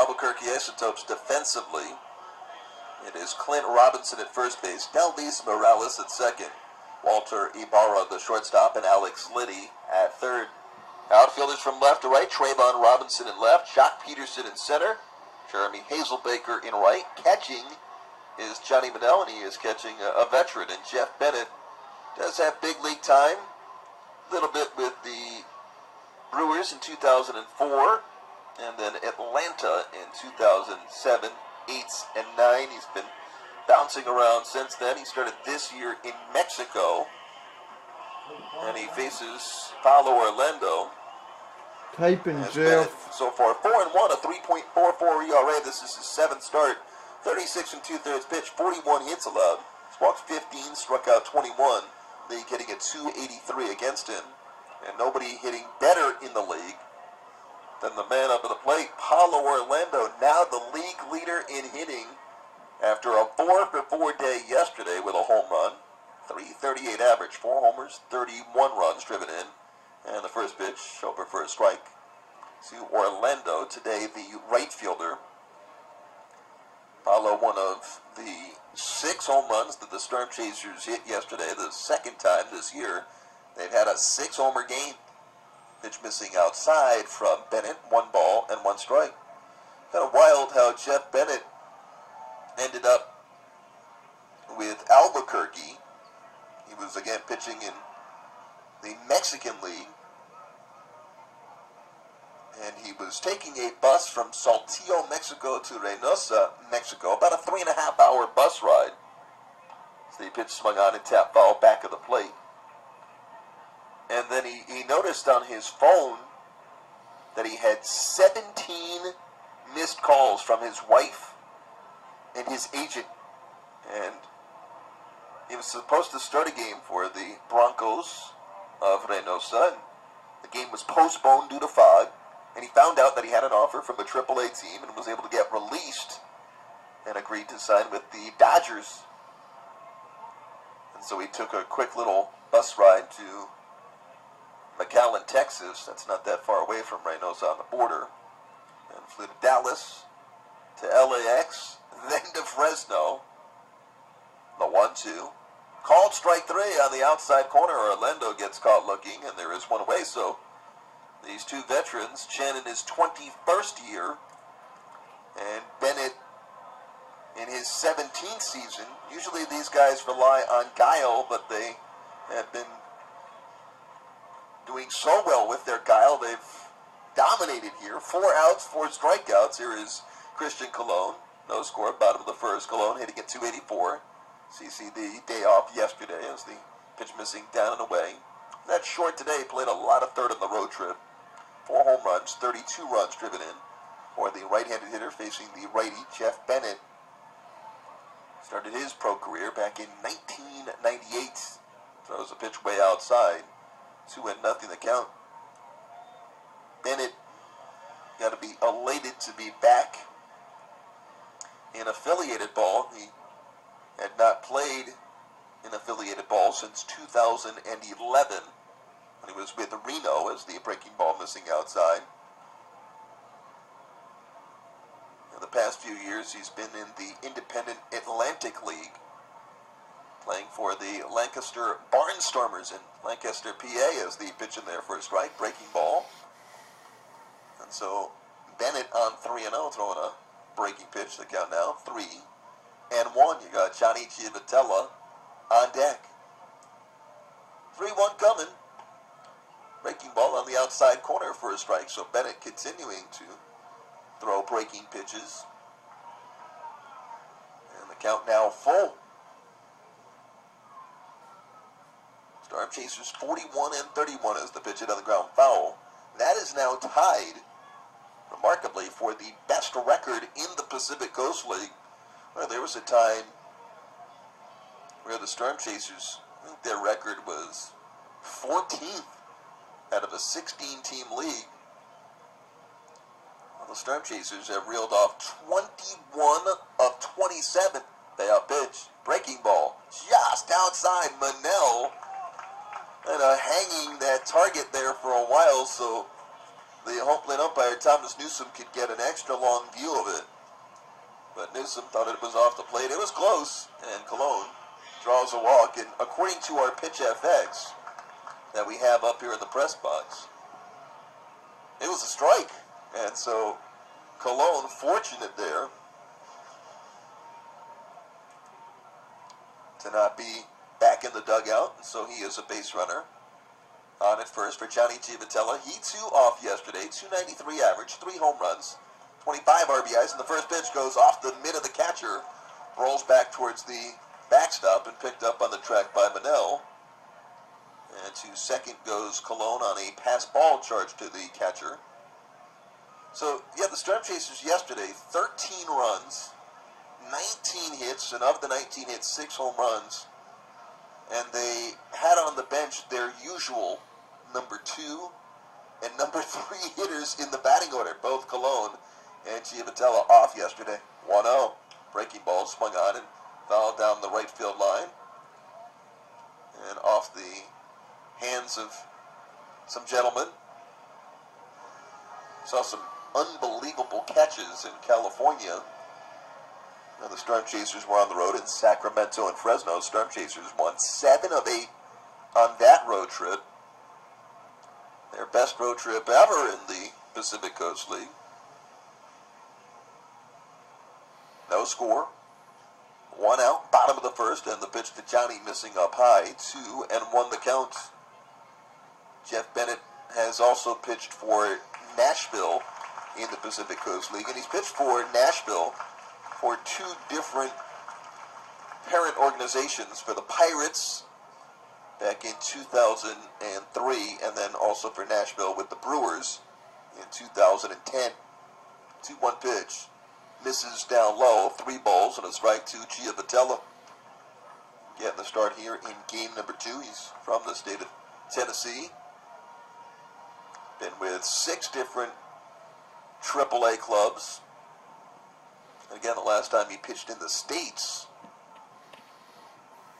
Albuquerque Isotopes defensively. It is Clint Robinson at first base, Delvis Morales at second, Walter Ibarra the shortstop, and Alex Liddy at third. Outfielders from left to right, Trayvon Robinson in left, Jock Peterson in center, Jeremy Hazelbaker in right. Catching is Johnny Manel, and he is catching a veteran, and Jeff Bennett does have big league time, a little bit with the Brewers in 2004, and then Atlanta in 2007, 8, and 9. He's been bouncing around since then. He started this year in Mexico, and he faces Paulo Orlando. Type in Jeff. So far, 4-1, a 3.44 ERA. This is his 7th start. 36 2/3 pitch, 41 hits allowed. He's walked 15, struck out 21. League hitting at 283 against him. And nobody hitting better in the league than the man up at the plate, Paulo Orlando, now the league leader in hitting after a 4-for-4 day yesterday with a home run. 338 average, 4 homers, 31 runs driven in. And the first pitch, over for a strike to Orlando. Today, the right fielder. Paulo, one of the 6 home runs that the Storm Chasers hit yesterday, the second time this year. They've had a 6-homer game. Pitch missing outside from Bennett, 1 ball and 1 strike. Kind of wild how Jeff Bennett ended up with Albuquerque. He was again pitching in the Mexican League. And he was taking a bus from Saltillo, Mexico to Reynosa, Mexico. About a 3.5-hour bus ride. So the pitch swung on and tapped foul back of the plate. And then he noticed on his phone that he had 17 missed calls from his wife and his agent. And he was supposed to start a game for the Broncos of Reynosa. And the game was postponed due to fog. And he found out that he had an offer from a AAA team and was able to get released and agreed to sign with the Dodgers. And so he took a quick little bus ride to McAllen, Texas. That's not that far away from Reynosa on the border. And flew to Dallas, to LAX, then to Fresno. The 1-2. Called strike 3 on the outside corner. Orlando gets caught looking, and there is one away. So these two veterans, Chen in his 21st year, and Bennett in his 17th season. Usually these guys rely on guile, but they have been doing so well with their guile. They've dominated here. 4 outs, 4 strikeouts. Here is Christian Colon. No score, bottom of the first. Colon hitting at 284. CC the day off yesterday as the pitch missing down and away. That short today played a lot of third on the road trip. 4 home runs, 32 runs driven in for the right-handed hitter facing the righty, Jeff Bennett. Started his pro career back in 1998. Throws a pitch way outside. 2-0 the count. Bennett got to be elated to be back in affiliated ball. He had not played in affiliated ball since 2011 when he was with Reno as the breaking ball missing outside. In the past few years, he's been in the Independent Atlantic League, playing for the Lancaster Barnstormers in Lancaster, PA, as the pitch in there for a strike, breaking ball. And so Bennett on 3-0, throwing a breaking pitch. The count now 3-1. You got Johnny Chiavitella on deck. 3-1 coming. Breaking ball on the outside corner for a strike. So Bennett continuing to throw breaking pitches. And the count now full. Storm Chasers 41-31 as the pitch hit on the ground foul. That is now tied, remarkably, for the best record in the Pacific Coast League. Well, there was a time where the Storm Chasers, I think their record was 14th out of a 16-team league. Well, the Storm Chasers have reeled off 21 of 27. Payout pitch, breaking ball, just outside Manel. And hanging that target there for a while, so the home plate umpire, Thomas Newsom, could get an extra long view of it. But Newsom thought it was off the plate. It was close, and Cologne draws a walk. And according to our Pitch FX that we have up here in the press box, it was a strike. And so Cologne, fortunate there to not be back in the dugout. And so he is a base runner on at first for Johnny Giavotella. He too off yesterday, 293 average, 3 home runs, 25 RBIs, and the first pitch goes off the mid of the catcher, rolls back towards the backstop and picked up on the track by Bennett. And to second goes Cologne on a pass ball charge to the catcher. So, yeah, the Storm Chasers yesterday, 13 runs, 19 hits, and of the 19 hits, 6 home runs. And they had on the bench their usual number 2 and number 3 hitters in the batting order, both Cologne and Giavotella off yesterday. 1-0. Breaking ball swung on and fouled down the right field line. And off the hands of some gentlemen. Saw some unbelievable catches in California. Now the Storm Chasers were on the road in Sacramento and Fresno. Storm Chasers won 7 of 8 on that road trip. Their best road trip ever in the Pacific Coast League. No score. 1 out, bottom of the first, and the pitch to Johnny missing up high. 2-1 the count. Jeff Bennett has also pitched for Nashville in the Pacific Coast League, and he's pitched for Nashville for 2 different parent organizations, for the Pirates back in 2003, and then also for Nashville with the Brewers in 2010. 2-1 pitch. Misses down low, 3 balls and a strike to Giavotella. Getting the start here in game number 2. He's from the state of Tennessee. Been with 6 different AAA clubs. And again, the last time he pitched in the States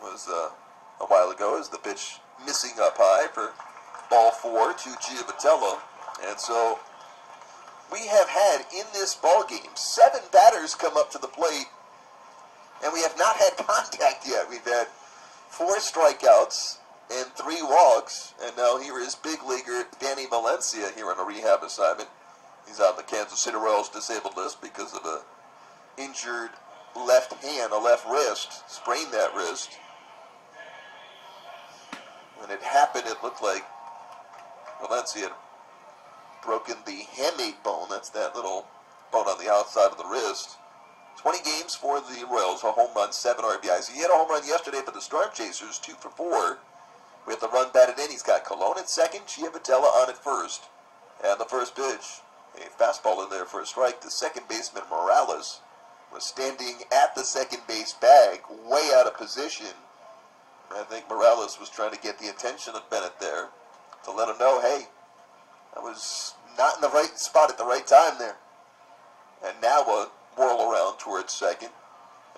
was a while ago, as the pitch missing up high for ball 4 to Giavotella. And so we have had in this ball game 7 batters come up to the plate, and we have not had contact yet. We've had 4 strikeouts and 3 walks, and now here is big leaguer Danny Valencia here on a rehab assignment. He's on the Kansas City Royals disabled list because of a injured left hand, a left wrist, sprained that wrist. When it happened, it looked like Valencia had broken the hamate bone. That's that little bone on the outside of the wrist. 20 games for the Royals, a home run, 7 RBIs. He had a home run yesterday for the Storm Chasers, 2 for 4. With the run batted in, he's got Cologne at second, Giavotella on at first. And the first pitch, a fastball in there for a strike. The second baseman, Morales, was standing at the second base bag, way out of position. I think Morales was trying to get the attention of Bennett there to let him know, hey, I was not in the right spot at the right time there. And now a whirl around towards second,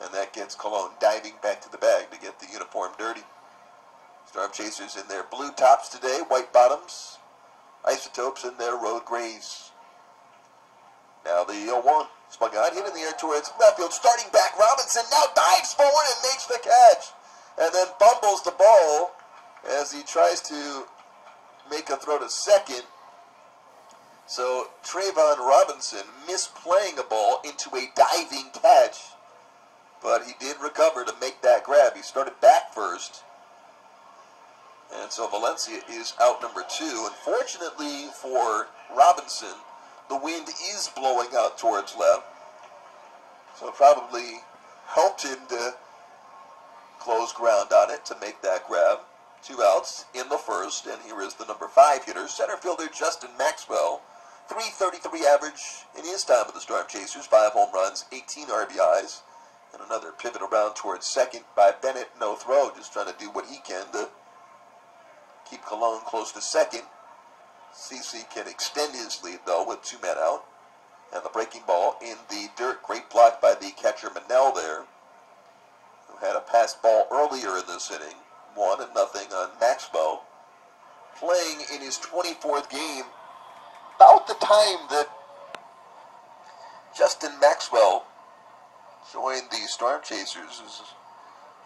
and that gets Cologne diving back to the bag to get the uniform dirty. Storm Chasers in their blue tops today, white bottoms, Isotopes in their road grays. Now the 0-1. Swung on, hit in the air towards left field. Starting back, Robinson now dives forward and makes the catch. And then fumbles the ball as he tries to make a throw to second. So Trayvon Robinson misplaying a ball into a diving catch. But he did recover to make that grab. He started back first. And so Valencia is out number 2. Unfortunately for Robinson, the wind is blowing out towards left. So it probably helped him to close ground on it to make that grab. 2 outs in the first, and here is the number 5 hitter, center fielder Justin Maxwell. .333 average in his time with the Storm Chasers, 5 home runs, 18 RBIs, and another pivot around towards second by Bennett, no throw, just trying to do what he can to keep Cologne close to second. CC can extend his lead, though, with 2 men out. And the breaking ball in the dirt. Great block by the catcher Manel there, who had a pass ball earlier in this inning. 1-0 on Maxwell. Playing in his 24th game about the time that Justin Maxwell joined the Storm Chasers. Is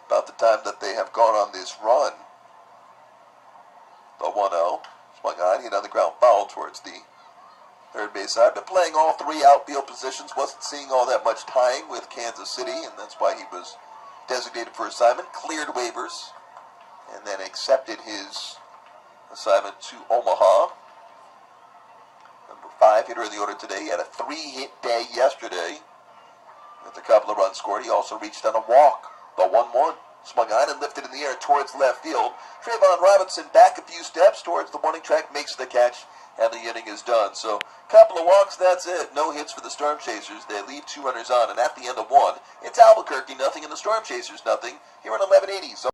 about the time that they have gone on this run. The 1-0. Swung on, hit on the ground foul towards the third base side. Been playing all three outfield positions. Wasn't seeing all that much time with Kansas City, and that's why he was designated for assignment. Cleared waivers, and then accepted his assignment to Omaha. Number 5 hitter in the order today. He had a 3-hit day yesterday with a couple of runs scored. He also reached on a walk. The 1-1. Swung on and lifted in the air towards left field. Trayvon Robinson back a few steps towards the warning track, makes the catch, and the inning is done. So, couple of walks, that's it. No hits for the Storm Chasers. They leave 2 runners on, and at the end of 1, it's Albuquerque nothing and the Storm Chasers nothing here on 1180. So